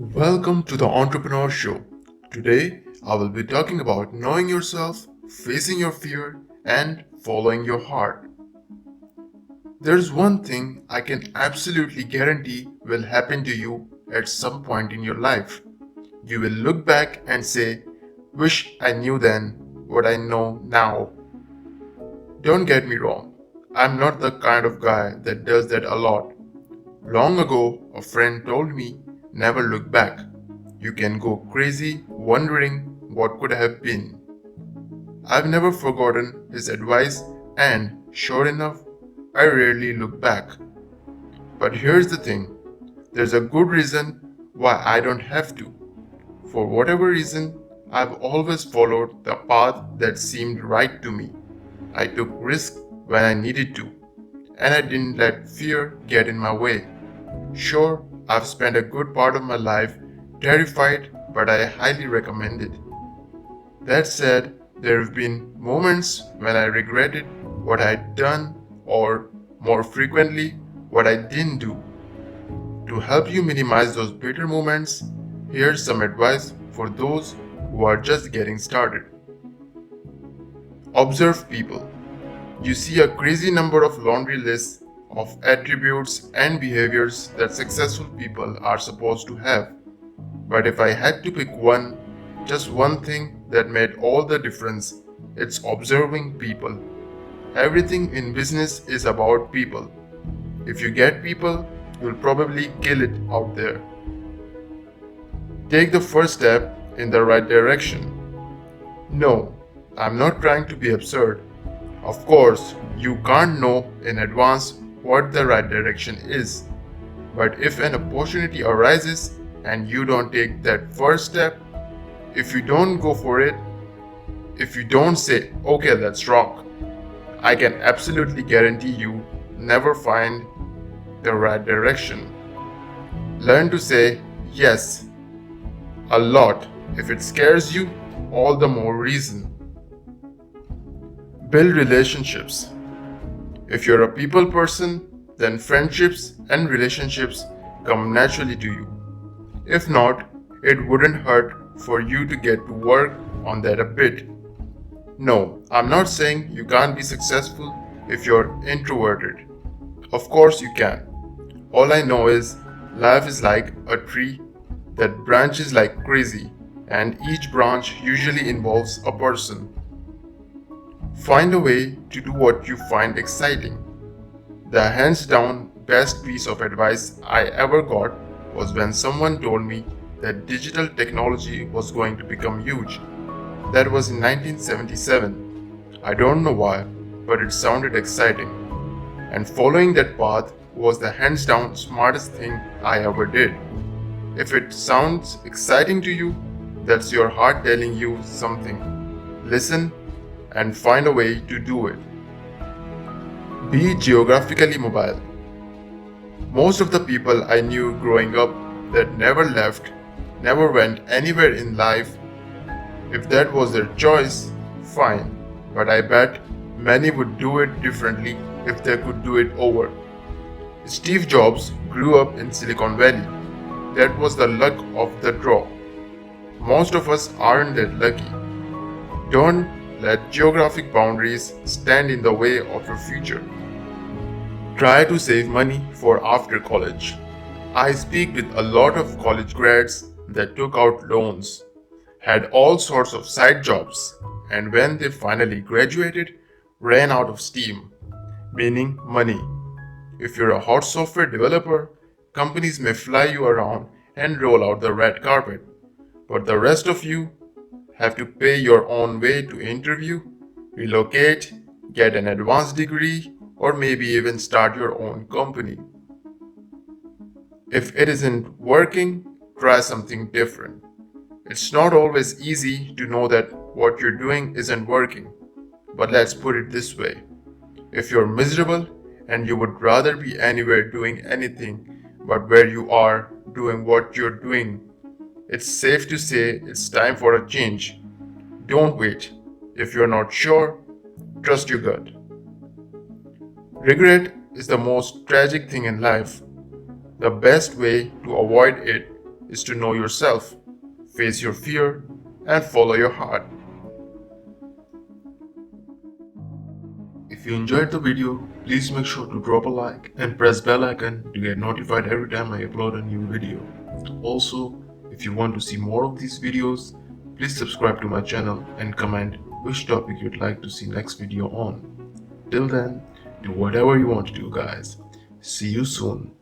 Welcome to the Entrepreneur Show. Today, I will be talking about knowing yourself, facing your fear, and following your heart. There's one thing I can absolutely guarantee will happen to you at some point in your life. You will look back and say, "Wish I knew then what I know now." Don't get me wrong, I'm not the kind of guy that does that a lot. Long ago, a friend told me, "Never look back. You can go crazy wondering what could have been." I've never forgotten his advice, and sure enough, I rarely look back. But here's the thing, there's a good reason why I don't have to. For whatever reason, I've always followed the path that seemed right to me. I took risks when I needed to, and I didn't let fear get in my way. Sure, I've spent a good part of my life terrified, but I highly recommend it. That said, there have been moments when I regretted what I'd done, or more frequently, what I didn't do. To help you minimize those bitter moments, here's some advice for those who are just getting started. Observe people. You see a crazy number of laundry lists of attributes and behaviors that successful people are supposed to have. But if I had to pick one, just one thing that made all the difference, it's observing people. Everything in business is about people. If you get people, you'll probably kill it out there. Take the first step in the right direction. No, I'm not trying to be absurd. Of course, you can't know in advance what the right direction is. But if an opportunity arises and you don't take that first step, if you don't go for it, if you don't say, "Okay, let's rock," I can absolutely guarantee you never find the right direction. Learn to say yes a lot. If it scares you, all the more reason. Build relationships. If you're a people person, then friendships and relationships come naturally to you. If not, it wouldn't hurt for you to get to work on that a bit. No, I'm not saying you can't be successful if you're introverted. Of course you can. All I know is life is like a tree that branches like crazy, and each branch usually involves a person. Find a way to do what you find exciting. The hands down best piece of advice I ever got was when someone told me that digital technology was going to become huge. That was in 1977. I don't know why, but it sounded exciting. And following that path was the hands down smartest thing I ever did. If it sounds exciting to you, that's your heart telling you something. Listen and find a way to do it. Be geographically mobile. Most of the people I knew growing up that never left, never went anywhere in life, if that was their choice, fine. But I bet many would do it differently if they could do it over. Steve Jobs grew up in Silicon Valley. That was the luck of the draw. Most of us aren't that lucky. Don't let geographic boundaries stand in the way of your future. Try to save money for after college. I speak with a lot of college grads that took out loans, had all sorts of side jobs, and when they finally graduated, ran out of steam, meaning money. If you're a hot software developer, companies may fly you around and roll out the red carpet, but the rest of you have to pay your own way to interview, relocate, get an advanced degree, or maybe even start your own company. If it isn't working, try something different. It's not always easy to know that what you're doing isn't working, but let's put it this way. If you're miserable and you would rather be anywhere doing anything but where you are doing what you're doing, it's safe to say it's time for a change. Don't wait. If you're not sure, trust your gut. Regret is the most tragic thing in life. The best way to avoid it is to know yourself, face your fear, and follow your heart. If you enjoyed the video, please make sure to drop a like and press bell icon to get notified every time I upload a new video. Also, if you want to see more of these videos, please subscribe to my channel and comment which topic you'd like to see next video on. Till then, do whatever you want to do, guys. See you soon.